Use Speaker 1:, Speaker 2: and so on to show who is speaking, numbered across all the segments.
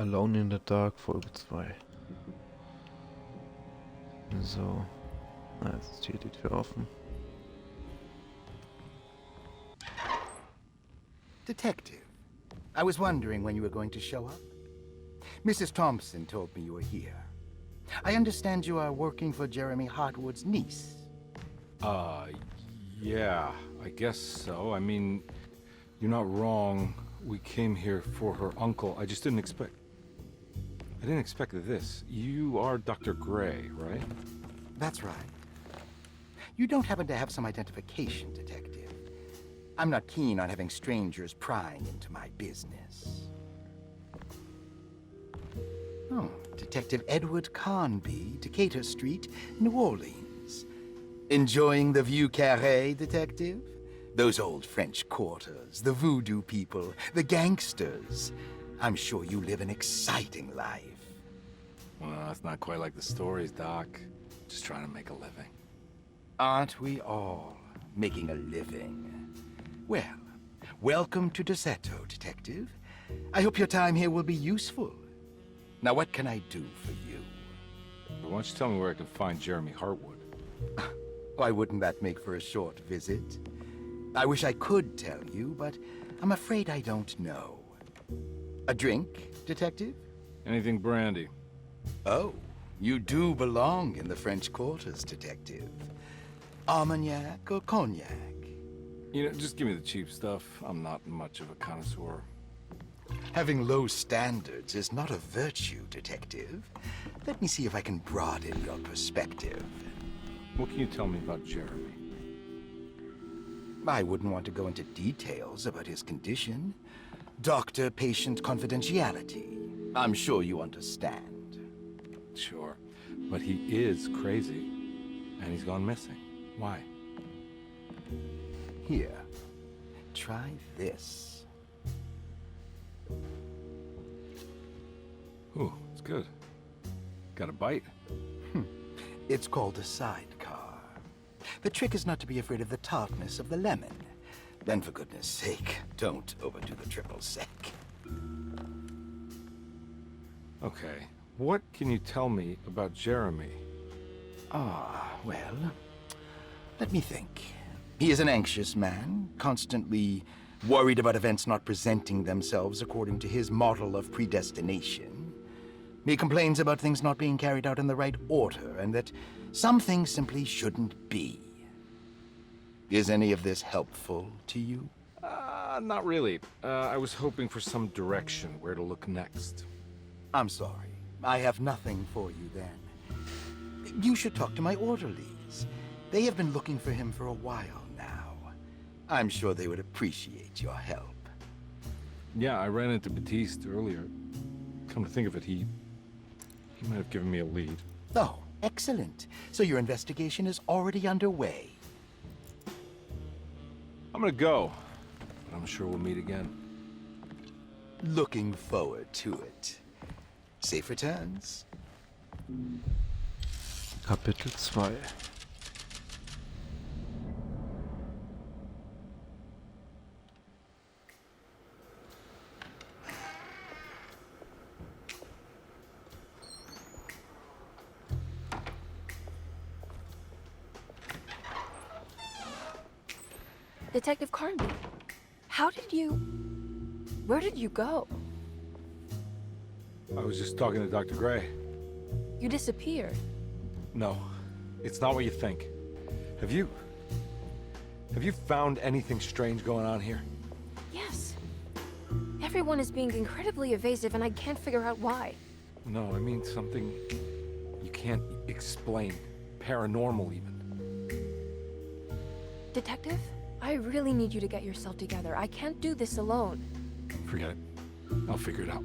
Speaker 1: Alone in the Dark, Folge 2. So. Jetzt ist hier die Tür offen.
Speaker 2: Detective, I was wondering when you were going to show up. Mrs. Thompson told me you were here. I understand you are working for Jeremy Hartwood's niece.
Speaker 3: Yeah, I guess so. I mean, you're not wrong. We came here for her uncle. I just didn't expect... I didn't expect this. You are Dr. Gray, right?
Speaker 2: That's right. You don't happen to have some identification, Detective. I'm not keen on having strangers prying into my business. Oh, Detective Edward Carnby, Decatur Street, New Orleans. Enjoying the Vieux Carré, Detective? Those old French quarters, the voodoo people, the gangsters. I'm sure you live an exciting life.
Speaker 3: Well, that's not quite like the stories, Doc. Just trying to make a living.
Speaker 2: Aren't we all making a living? Well, welcome to Deseto, Detective. I hope your time here will be useful. Now, what can I do for you?
Speaker 3: Why don't you tell me where I can find Jeremy Hartwood?
Speaker 2: Why wouldn't that make for a short visit? I wish I could tell you, but I'm afraid I don't know. A drink, Detective?
Speaker 3: Anything brandy.
Speaker 2: Oh, you do belong in the French quarters, Detective. Armagnac or cognac?
Speaker 3: You know, just give me the cheap stuff. I'm not much of a connoisseur.
Speaker 2: Having low standards is not a virtue, Detective. Let me see if I can broaden your perspective.
Speaker 3: What can you tell me about Jeremy?
Speaker 2: I wouldn't want to go into details about his condition. Doctor-patient confidentiality. I'm sure you understand.
Speaker 3: Sure. But he is crazy. And he's gone missing. Why?
Speaker 2: Here, try this.
Speaker 3: Ooh, it's good. Got a bite?
Speaker 2: It's called a sidecar. The trick is not to be afraid of the tartness of the lemon. Then, for goodness sake, don't overdo the triple sec.
Speaker 3: Okay. What can you tell me about Jeremy?
Speaker 2: Well, let me think. He is an anxious man, constantly worried about events not presenting themselves according to his model of predestination. He complains about things not being carried out in the right order, and that some things simply shouldn't be. Is any of this helpful to you?
Speaker 3: Not really. I was hoping for some direction where to look next.
Speaker 2: I'm sorry. I have nothing for you then. You should talk to my orderlies. They have been looking for him for a while now. I'm sure they would appreciate your help.
Speaker 3: Yeah, I ran into Batiste earlier. Come to think of it, he might have given me a lead.
Speaker 2: Oh, excellent. So your investigation is already underway.
Speaker 3: I'm gonna go, but I'm sure we'll meet again.
Speaker 2: Looking forward to it. Safe returns.
Speaker 1: Kapitel 2.
Speaker 4: Detective Carnby, where did you go?
Speaker 3: I was just talking to Dr. Gray.
Speaker 4: You disappeared.
Speaker 3: No, it's not what you think. Have you found anything strange going on here?
Speaker 4: Yes. Everyone is being incredibly evasive and I can't figure out why.
Speaker 3: No, I mean something you can't explain. Paranormal, even.
Speaker 4: Detective, I really need you to get yourself together. I can't do this alone.
Speaker 3: Forget it. I'll figure it out.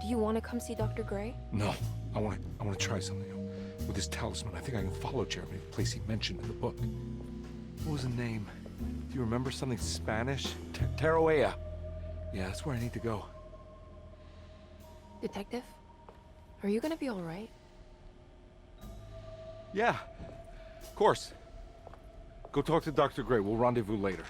Speaker 4: Do you want to come see Dr. Gray?
Speaker 3: No, I want to try something. With this talisman, I think I can follow Jeremy to the place he mentioned in the book. What was the name? Do you remember something Spanish? Tarawea. Yeah, that's where I need to go.
Speaker 4: Detective, are you gonna be all right?
Speaker 3: Yeah, of course. Go talk to Dr. Gray. We'll rendezvous later.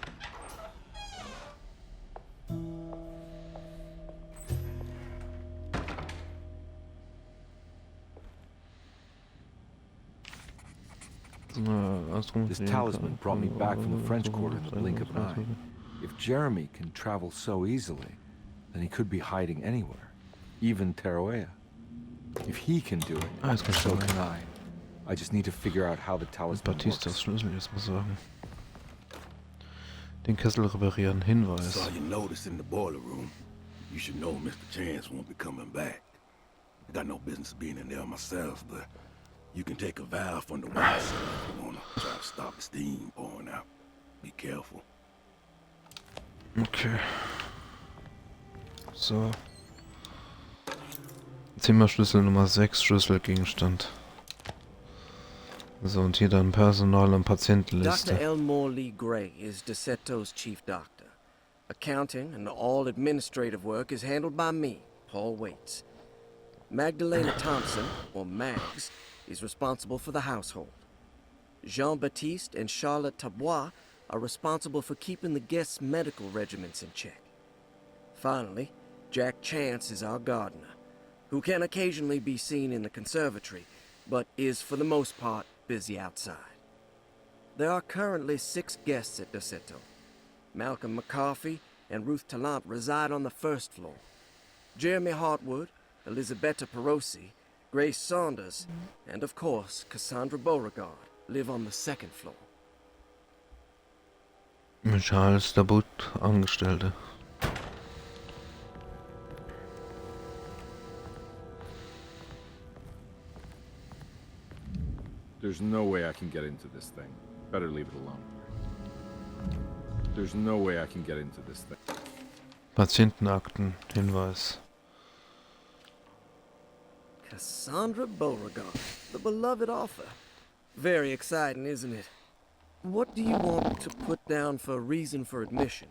Speaker 3: This talisman brought me back from the French Quarter in the blink of an eye. If Jeremy can travel so easily, then he could be hiding anywhere, even Teroea. If he can do it, so can I. I just need to figure out how the talisman
Speaker 1: Batistas
Speaker 3: works.
Speaker 1: Schlüssel jetzt mal sagen. Den Kessel reparieren, Hinweis.
Speaker 5: Saw you notice in the boiler room. You should know Mr. Chance won't be coming back. I got no business being in there myself, but you can take a valve from the wine cellar if you wanna try to stop the steam pouring out. Be careful.
Speaker 1: Okay. So. Zimmerschlüssel Nummer 6, Schlüsselgegenstand. So, und hier dann Personal- und Patientenliste.
Speaker 6: Dr. Elmore Lee Gray is DeSeto's chief doctor. Accounting and all administrative work is handled by me, Paul Waits. Magdalena Thompson, or Mags, is responsible for the household. Jean-Baptiste and Charlotte Tabois are responsible for keeping the guests' medical regimens in check. Finally, Jack Chance is our gardener, who can occasionally be seen in the conservatory, but is for the most part busy outside. There are currently 6 guests at DeSeto. Malcolm McCarthy and Ruth Tallant reside on the first floor. Jeremy Hartwood, Elisabetta Perosi, Grace Saunders, and of course Cassandra Beauregard live on the second floor.
Speaker 1: Charles Labut, Angestellte.
Speaker 3: There's no way I can get into this thing. Better leave it alone. There's no way I can get into this thing.
Speaker 1: Patientenakten, Hinweis.
Speaker 6: Cassandra Beauregard, the beloved author. Very exciting, isn't it? What do you want to put down for reason for admission?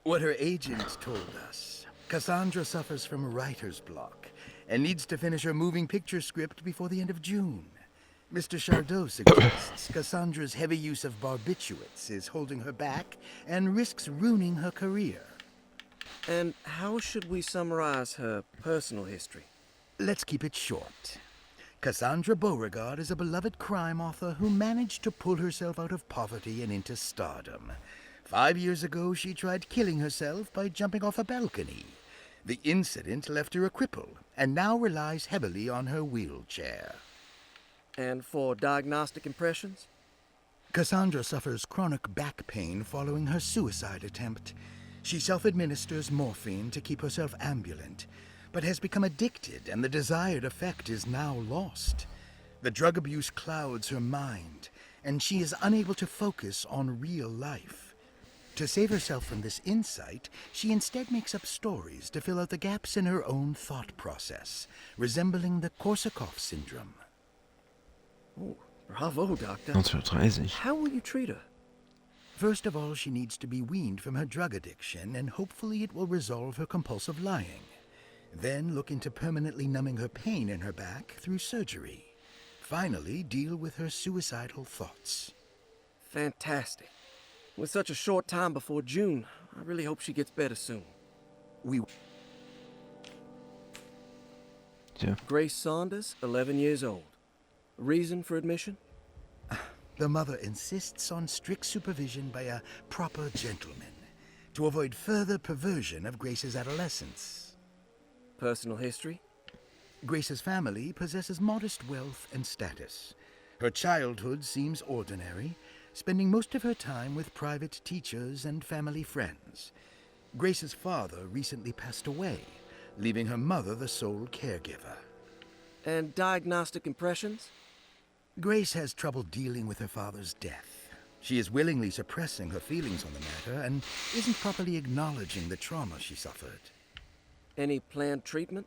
Speaker 2: What her agent told us. Cassandra suffers from writer's block and needs to finish her moving picture script before the end of June. Mr. Chardot suggests Cassandra's heavy use of barbiturates is holding her back and risks ruining her career.
Speaker 6: And how should we summarize her personal history?
Speaker 2: Let's keep it short. Cassandra Beauregard is a beloved crime author who managed to pull herself out of poverty and into stardom. 5 years ago, she tried killing herself by jumping off a balcony. The incident left her a cripple and now relies heavily on her wheelchair.
Speaker 6: And for diagnostic impressions?
Speaker 2: Cassandra suffers chronic back pain following her suicide attempt. She self-administers morphine to keep herself ambulant, but has become addicted and the desired effect is now lost. The drug abuse clouds her mind, and she is unable to focus on real life. To save herself from this insight, she instead makes up stories to fill out the gaps in her own thought process, resembling the Korsakoff syndrome.
Speaker 6: Oh, bravo, Doctor.
Speaker 1: 1930.
Speaker 6: How will you treat her?
Speaker 2: First of all, she needs to be weaned from her drug addiction, and hopefully it will resolve her compulsive lying. Then look into permanently numbing her pain in her back through surgery. Finally, deal with her suicidal thoughts.
Speaker 6: Fantastic. With such a short time before June, I really hope she gets better soon.
Speaker 1: Tja,
Speaker 6: Grace Saunders, 11 years old. Reason for admission?
Speaker 2: The mother insists on strict supervision by a proper gentleman to avoid further perversion of Grace's adolescence.
Speaker 6: Personal history?
Speaker 2: Grace's family possesses modest wealth and status. Her childhood seems ordinary, spending most of her time with private teachers and family friends. Grace's father recently passed away, leaving her mother the sole caregiver.
Speaker 6: And diagnostic impressions?
Speaker 2: Grace has trouble dealing with her father's death. She is willingly suppressing her feelings on the matter and isn't properly acknowledging the trauma she suffered.
Speaker 6: Any planned treatment?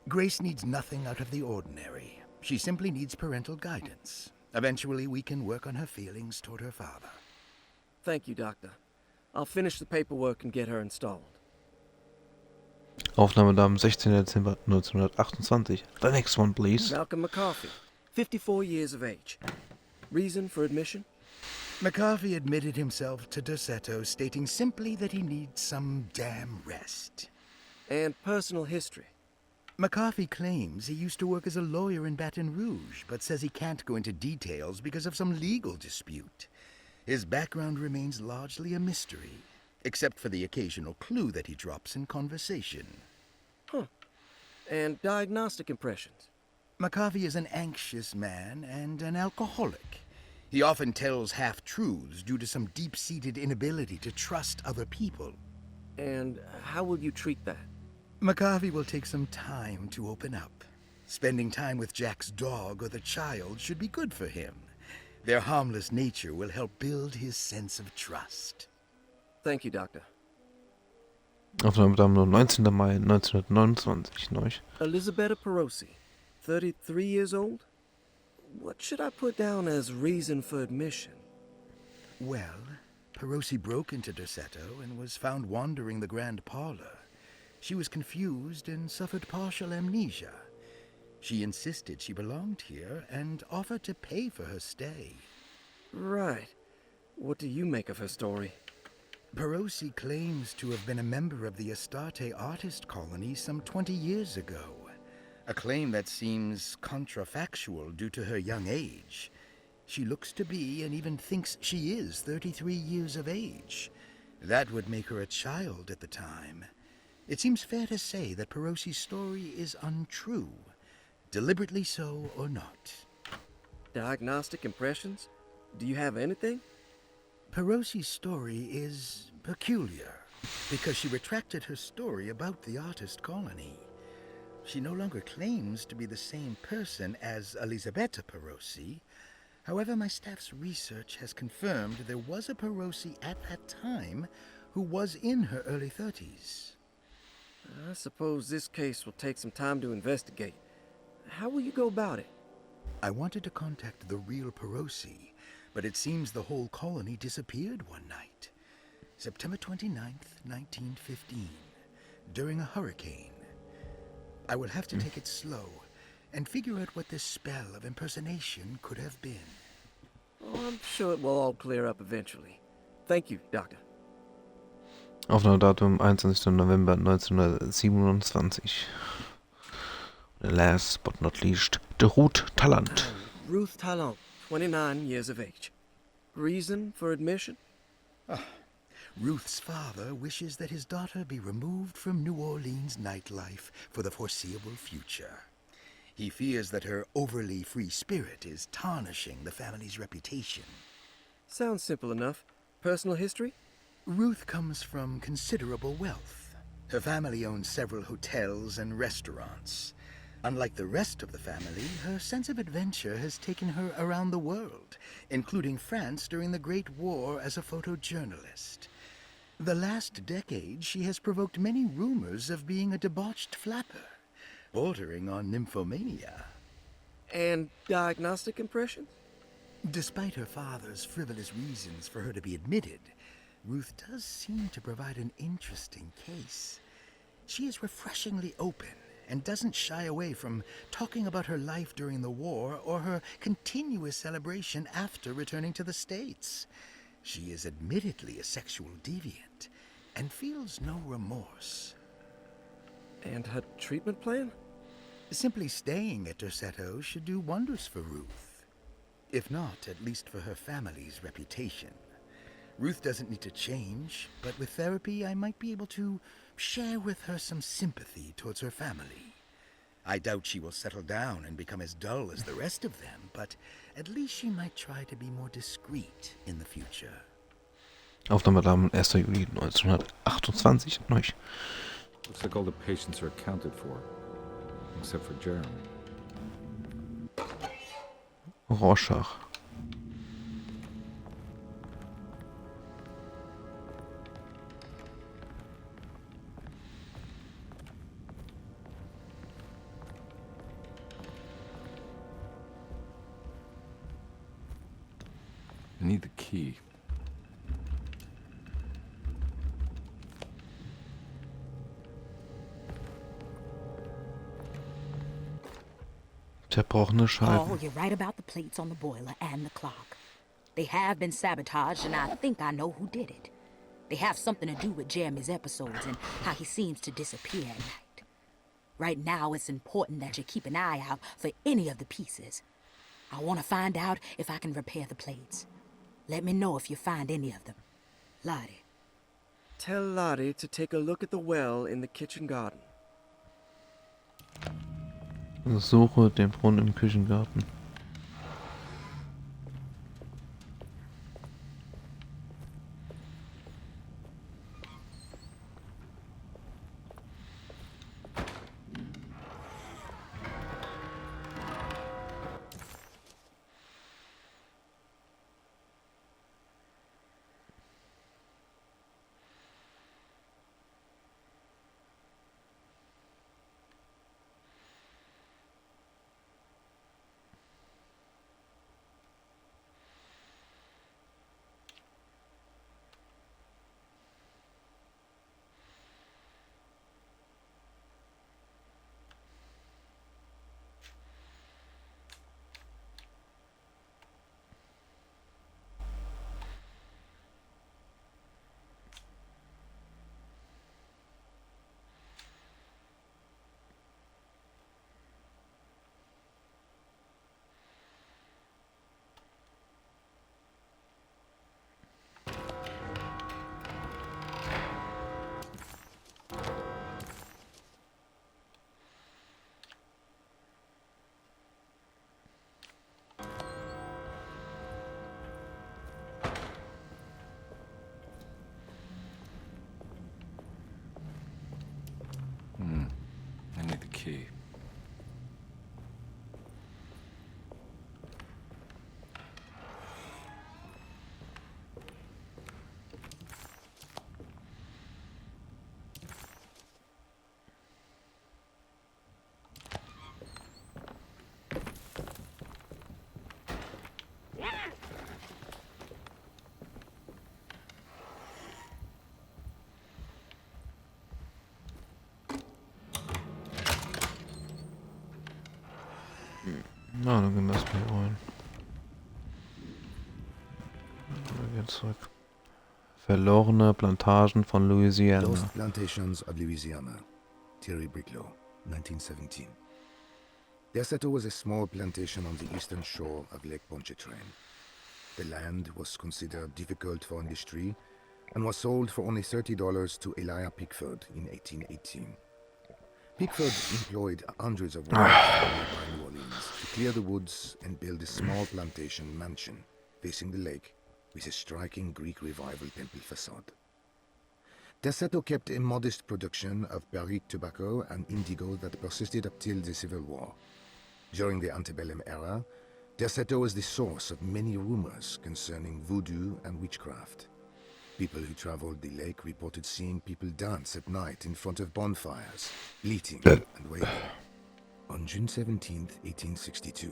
Speaker 2: Grace needs nothing out of the ordinary. She simply needs parental guidance. Eventually, we can work on her feelings toward her father.
Speaker 6: Thank you, Doctor. I'll finish the paperwork and get her installed.
Speaker 1: Aufnahmedatum 16. Dezember 1928. The next one, please.
Speaker 6: Malcolm McCarthy, 54 years of age. Reason for admission?
Speaker 2: McCarthy admitted himself to DeSeto, stating simply that he needs some damn rest.
Speaker 6: And personal history?
Speaker 2: McCarthy claims he used to work as a lawyer in Baton Rouge, but says he can't go into details because of some legal dispute. His background remains largely a mystery, except for the occasional clue that he drops in conversation.
Speaker 6: Huh. And diagnostic impressions?
Speaker 2: McCarthy is an anxious man and an alcoholic. He often tells half-truths due to some deep-seated inability to trust other people.
Speaker 6: And how will you treat that?
Speaker 2: McCarthy will take some time to open up. Spending time with Jack's dog or the child should be good for him. Their harmless nature will help build his sense of trust.
Speaker 6: Thank you, Doctor.
Speaker 1: Aufnahmedatum 19. Mai 1929, neu.
Speaker 6: Elisabetta Perosi, 33 years old? What should I put down as reason for admission?
Speaker 2: Well, Perosi broke into Derceto and was found wandering the grand parlor. She was confused and suffered partial amnesia. She insisted she belonged here and offered to pay for her stay.
Speaker 6: Right. What do you make of her story?
Speaker 2: Perosi claims to have been a member of the Astarte artist colony some 20 years ago. A claim that seems contrafactual due to her young age. She looks to be and even thinks she is 33 years of age. That would make her a child at the time. It seems fair to say that Perosi's story is untrue, deliberately so or not.
Speaker 6: Diagnostic impressions? Do you have anything?
Speaker 2: Perosi's story is peculiar because she retracted her story about the artist colony. She no longer claims to be the same person as Elisabetta Perosi. However, my staff's research has confirmed there was a Perosi at that time who was in her early 30s.
Speaker 6: I suppose this case will take some time to investigate. How will you go about it?
Speaker 2: I wanted to contact the real Perosi, but it seems the whole colony disappeared one night. September 29th, 1915, during a hurricane. I will have to take it slow and figure out what this spell of impersonation could have been.
Speaker 6: Oh, I'm sure it will all clear up eventually. Thank you, Doctor.
Speaker 1: Aufnahmedatum 21. November 1927. Last but not least, the Ruth Tallant.
Speaker 6: Ruth Tallant, 29 years of age. Reason for admission?
Speaker 2: Ruth's father wishes that his daughter be removed from New Orleans nightlife for the foreseeable future. He fears that her overly free spirit is tarnishing the family's reputation.
Speaker 6: Sounds simple enough. Personal history?
Speaker 2: Ruth comes from considerable wealth. Her family owns several hotels and restaurants. Unlike the rest of the family, her sense of adventure has taken her around the world, including France during the Great War as a photojournalist. The last decade, she has provoked many rumors of being a debauched flapper, bordering on nymphomania.
Speaker 6: And diagnostic impressions?
Speaker 2: Despite her father's frivolous reasons for her to be admitted, Ruth does seem to provide an interesting case. She is refreshingly open and doesn't shy away from talking about her life during the war or her continuous celebration after returning to the States. She is admittedly a sexual deviant and feels no remorse.
Speaker 6: And her treatment plan?
Speaker 2: Simply staying at Derceto should do wonders for Ruth. If not, at least for her family's reputation. Ruth doesn't need to change, but with therapy I might be able to share with her some sympathy towards her family. I doubt she will settle down and become as dull as the rest of them, but at least she might try to be more discreet in the future.
Speaker 1: Aufnahmedatum 1. Juli 1928, neu.
Speaker 3: Looks like all the patients are accounted for, except for Jeremy.
Speaker 1: Rorschach.
Speaker 3: I need the key.
Speaker 1: Zerbrochene Scheiben.
Speaker 7: Oh, you're right about the plates on the boiler and the clock. They have been sabotaged, and I think I know who did it. They have something to do with Jeremy's episodes and how he seems to disappear at night. Right now, it's important that you keep an eye out for any of the pieces. I want to find out if I can repair the plates. Let me know if you find any of them. Lottie.
Speaker 6: Tell Lottie to take a look at the well in the kitchen garden.
Speaker 1: Suche den Brunnen im Küchengarten.
Speaker 3: I need the key.
Speaker 1: Na, dann gehen wir erstmal hier rein. Wir gehen zurück. Verlorene Plantagen von Louisiana.
Speaker 5: Lost Plantations of Louisiana. Thierry Bricklow, 1917. Deseto was a small plantation on the eastern shore of Lake Pontchartrain. The land was considered difficult for industry and was sold for only $30 to Elijah Pickford in 1818. Pickford employed hundreds of workers from nearby New Orleans to clear the woods and build a small plantation mansion facing the lake with a striking Greek Revival temple facade. Deseto kept a modest production of barrique tobacco and indigo that persisted up till the Civil War. During the antebellum era, Deseto was the source of many rumors concerning voodoo and witchcraft. People who traveled the lake reported seeing people dance at night in front of bonfires, bleating and wailing. On June 17, 1862,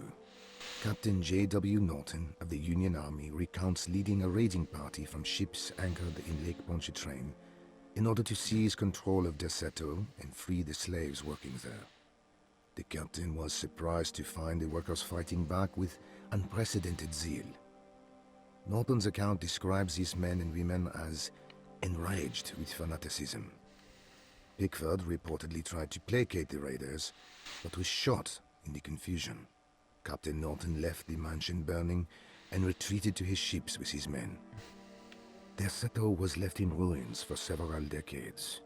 Speaker 5: Captain J.W. Norton of the Union Army recounts leading a raiding party from ships anchored in Lake Pontchartrain in order to seize control of Deseto and free the slaves working there. The captain was surprised to find the workers fighting back with unprecedented zeal. Norton's account describes these men and women as enraged with fanaticism. Pickford reportedly tried to placate the raiders, but was shot in the confusion. Captain Norton left the mansion burning and retreated to his ships with his men. Deseto was left in ruins for several decades.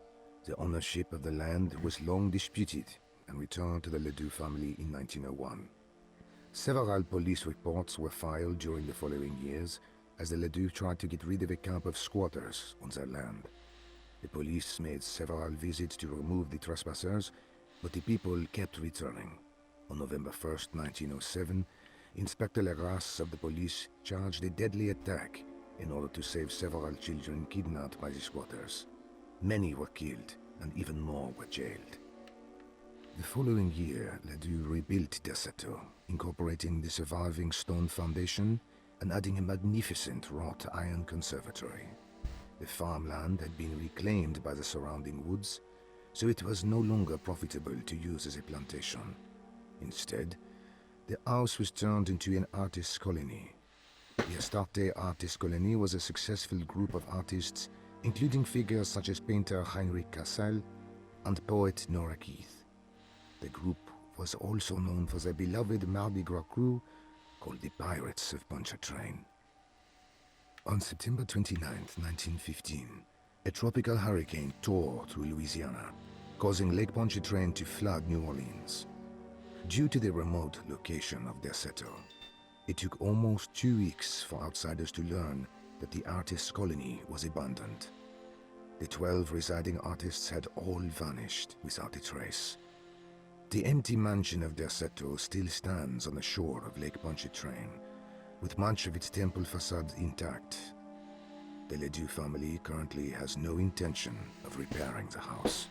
Speaker 5: The ownership of the land was long disputed and returned to the Ledoux family in 1901. Several police reports were filed during the following years as the Ledoux tried to get rid of a camp of squatters on their land. The police made several visits to remove the trespassers, but the people kept returning. On November 1st, 1907, Inspector Legras of the police charged a deadly attack in order to save several children kidnapped by the squatters. Many were killed, and even more were jailed. The following year, Ledoux rebuilt Deseto, incorporating the surviving stone foundation and adding a magnificent wrought iron conservatory. The farmland had been reclaimed by the surrounding woods, so it was no longer profitable to use as a plantation. Instead, the house was turned into an artist's colony. The Astarte Artist Colony was a successful group of artists, including figures such as painter Heinrich Cassel and poet Nora Keith.
Speaker 8: The group was also known for their beloved Mardi Gras crew called the Pirates of Pontchartrain. On September 29, 1915, a tropical hurricane tore through Louisiana, causing Lake Pontchartrain to flood New Orleans. Due to the remote location of their settle, it took almost 2 weeks for outsiders to learn that the artists' colony was abandoned. The 12 residing artists had all vanished without a trace. The empty mansion of Derceto still stands on the shore of Lake Pontchartrain, with much of its temple facade intact. The Ledoux family currently has no intention of repairing the house.